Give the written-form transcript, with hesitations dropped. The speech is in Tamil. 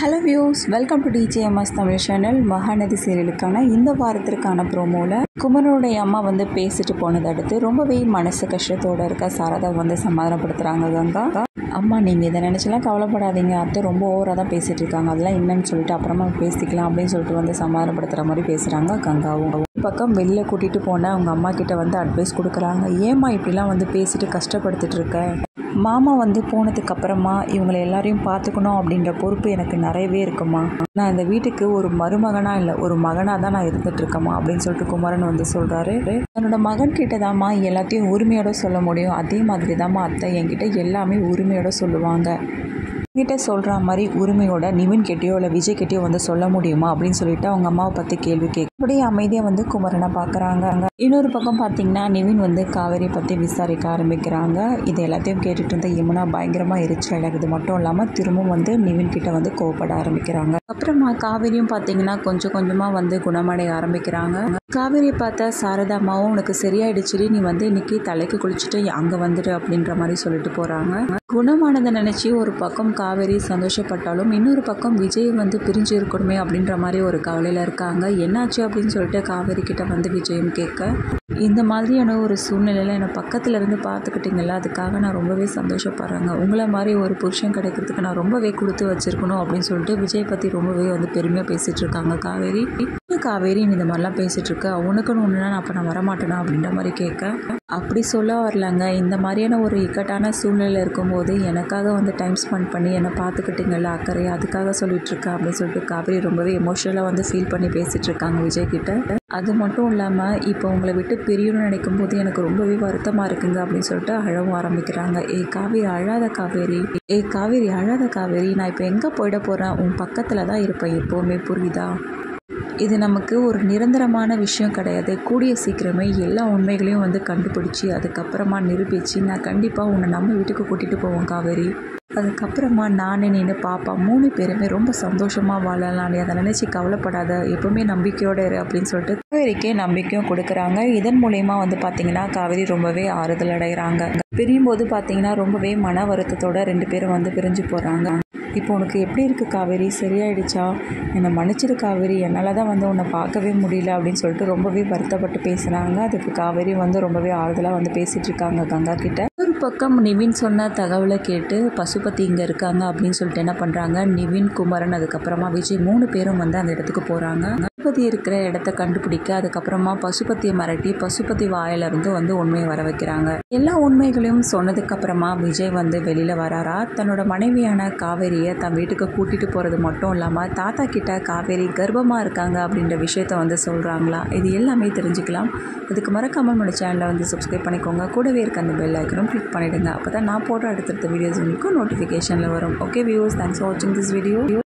Hello views, welcome to DJMS Tamil channel. Mahanadhi சீரியலுக்கான இந்த வாரத்திற்கான ப்ரோமோவில் குமரனுடைய அம்மா வந்து பேசிட்டு போனதை அடுத்து ரொம்பவே மனசு கஷ்டத்தோடு இருக்க சாரதா வந்து சமாதானப்படுத்துகிறாங்க. கங்கா, அம்மா நீங்கள் இதை நினச்சலாம் கவலைப்படாதீங்க, அத்தை ரொம்ப ஓவராக தான் பேசிகிட்டு இருக்காங்க, அதெல்லாம் என்னன்னு சொல்லிட்டு அப்புறமா பேசிக்கலாம் அப்படின்னு சொல்லிட்டு வந்து சமாதானப்படுத்துகிற மாதிரி பேசுகிறாங்க. கங்காவும் பக்கம் வெளியில் கூட்டிகிட்டு போன அவங்க அம்மா கிட்ட வந்து அட்வைஸ் கொடுக்குறாங்க. ஏம்மா இப்படிலாம் வந்து பேசிட்டு கஷ்டப்படுத்திட்டு இருக்க, மாமா வந்து போனதுக்கு அப்புறமா இவங்களை எல்லாரையும் பார்த்துக்கணும் அப்படின்ற பொறுப்பு எனக்கு நிறையவே இருக்குமா, நான் இந்த வீட்டுக்கு ஒரு மருமகனாக இல்லை ஒரு மகனாக தான் நான் இருந்துகிட்ருக்கேம்மா அப்படின்னு சொல்லிட்டு குமரன் வந்து சொல்கிறாரு. தன்னோட மகன் கிட்ட தாம்மா எல்லாத்தையும் உரிமையோட சொல்ல முடியும், அதே மாதிரி தாம்மா அத்தை என்கிட்ட எல்லாமே உரிமையோட சொல்லுவாங்க, கிட்ட சொல்கிற மாதிரி உரிமையோட நிவின் கிட்டேயோ இல்லை விஜய் கிட்டேயோ வந்து சொல்ல முடியுமா அப்படின்னு சொல்லிட்டு அவங்க அம்மாவை பற்றி கேள்வி அப்படியே அமைதியாக வந்து குமரனை பார்க்குறாங்க. இன்னொரு பக்கம் பார்த்தீங்கன்னா நிவின் வந்து காவேரி பற்றி விசாரிக்க ஆரம்பிக்கிறாங்க. இது எல்லாத்தையும் கேட்டுட்டு இருந்த யமுனா பயங்கரமாக எரிச்சல் ஆகுது. மட்டும் இல்லாமல் திரும்பவும் வந்து நிவின் கிட்ட வந்து கோவப்பட ஆரம்பிக்கிறாங்க. அப்புறமா காவேரியும் பார்த்தீங்கன்னா கொஞ்சம் கொஞ்சமாக வந்து குணமடைய ஆரம்பிக்கிறாங்க. காவேரியை பார்த்தா சாரதா அம்மாவும் உனக்கு சரியாயிடுச்சுடி, நீ வந்து இன்னைக்கு தலைக்கு குளிச்சுட்டு அங்கே வந்துடு அப்படின்ற மாதிரி சொல்லிட்டு போகிறாங்க. குணமானதை நினச்சி ஒரு பக்கம் காவேரி சந்தோஷப்பட்டாலும் இன்னொரு பக்கம் விஜய் வந்து பிரிஞ்சு இருக்கணுமே அப்படின்ற மாதிரி ஒரு கவலையில் இருக்காங்க. என்னாச்சு அப்படின்னு சொல்லிட்டு காவேரி கிட்ட வந்து விஜயும் கேட்க, இந்த மாதிரியான ஒரு சூழ்நிலையில் என்னை பக்கத்தில் இருந்து பார்த்துக்கிட்டிங்களா, அதுக்காக நான் ரொம்பவே சந்தோஷப்படுறேங்க, உங்களை மாதிரி ஒரு புருஷன் கிடைக்கிறதுக்கு நான் ரொம்பவே கொடுத்து வச்சிருக்கணும் அப்படின்னு சொல்லிட்டு விஜய் பற்றி ரொம்பவே வந்து பெருமையாக பேசிகிட்டு இருக்காங்க. காவேரி நீ இந்த மாதிரிலாம் பேசிகிட்டு இருக்க, உனக்குன்னு ஒன்றுனா அப்போ நான் வரமாட்டேனா அப்படின்ற மாதிரி கேட்க, அப்படி சொல்ல வரலங்க, இந்த மாதிரியான ஒரு இக்கட்டான சூழ்நிலையில் இருக்கும்போது எனக்காக வந்து டைம் ஸ்பெண்ட் பண்ணி என்னை பார்த்துக்கிட்டிங்களா அக்கறை, அதுக்காக சொல்லிகிட்ருக்கேன் அப்படின்னு சொல்லிட்டு காவேரி ரொம்பவே எமோஷனலாக வந்து ஃபீல் பண்ணி பேசிகிட்டு இருக்காங்க விஜய் கிட்ட. அது மட்டும் இல்லாமல் இப்போ உங்களை விட்டு பிரியணும்னு நினைக்கும் போது எனக்கு ரொம்பவே வருத்தமாக இருக்குங்க அப்படின்னு சொல்லிட்டு அழவும் ஆரம்பிக்கிறாங்க. காவேரி அழாத காவேரி, காவேரி அழாத காவேரி, நான் இப்போ எங்கே போயிட போகிறேன், உன் பக்கத்தில் தான் இருப்பேன் எப்போவுமே, புரியுதா, இது நமக்கு ஒரு நிரந்தரமான விஷயம் கிடையாது, கூடிய சீக்கிரமே எல்லா உண்மைகளையும் வந்து கண்டுபிடிச்சி அதுக்கப்புறமா நிரூபித்து நான் கண்டிப்பாக உன்னை நம்ம வீட்டுக்கு கூட்டிகிட்டு போவோம் காவேரி, அதுக்கப்புறமா நானே நின்று பாப்பா 3 பேருமே ரொம்ப சந்தோஷமாக வாழலாம், நீ அதை நினச்சி கவலைப்படாத, எப்போவுமே நம்பிக்கையோடு இரு அப்படின்னு சொல்லிட்டு காவேரிக்கே நம்பிக்கையும் கொடுக்குறாங்க. இதன் மூலயமா வந்து பார்த்திங்கன்னா காவேரி ரொம்பவே ஆறுதல் அடைகிறாங்க. பிரியும் போது பார்த்திங்கன்னா ரொம்பவே மன வருத்தத்தோட 2 பேரும் வந்து பிரிஞ்சு போகிறாங்க. இப்போ உனக்கு எப்படி இருக்குது காவேரி, சரியாயிடுச்சா, என்னை மன்னிச்சிரு காவேரி, என்னால் தான் வந்து உன்னை பார்க்கவே முடியல அப்படின்னு சொல்லிட்டு ரொம்பவே வருத்தப்பட்டு பேசுகிறாங்க. அதுக்கு காவேரி வந்து ரொம்பவே ஆறுதலாக வந்து பேசிகிட்டு இருக்காங்க கங்கா கிட்ட. ஒரு பக்கம் நிவின் சொன்ன தகவலை கேட்டு பசுபதி இங்கே இருக்காங்க அப்படின்னு சொல்லிட்டு என்ன பண்ணுறாங்க, நிவின், குமரன், அதுக்கப்புறமா விஜய் 3 பேரும் வந்து அந்த இடத்துக்கு போகிறாங்க. பசுபதி இருக்கிற இடத்த கண்டுபிடிக்க அதுக்கப்புறமா பசுபதியை மிரட்டி பசுபதி வாயிலிருந்து வந்து உண்மையை வர வைக்கிறாங்க. எல்லா உண்மைகளையும் சொன்னதுக்கப்புறமா விஜய் வந்து வெளியில் வராரா, தன்னோட மனைவியான காவேரி தன் வீட்டுக்கு கூட்டிகிட்டு போகிறது மட்டும் இல்லாமல் தாத்தா கிட்ட காவேரி கர்ப்பமாக இருக்காங்க அப்படின்ற விஷயத்த வந்து சொல்கிறாங்களா, இது எல்லாமே தெரிஞ்சுக்கலாம். அதுக்கு மறக்காமல் நம்ம சேனலை வந்து சப்ஸ்கிரைப் பண்ணிக்கோங்க, கூடவே இருக்க அந்த பெல் ஐக்கனும் கிளிக் பண்ணிவிடுங்க, அப்போ தான் நான் போடுற அடுத்தடுத்த வீடியோஸ் உங்களுக்கு நோட்டிஃபிகேஷனில் வரும். ஓகே வியூவர்ஸ், தேங்க்ஸ் ஃபார் வாட்சிங் திஸ் வீடியோ.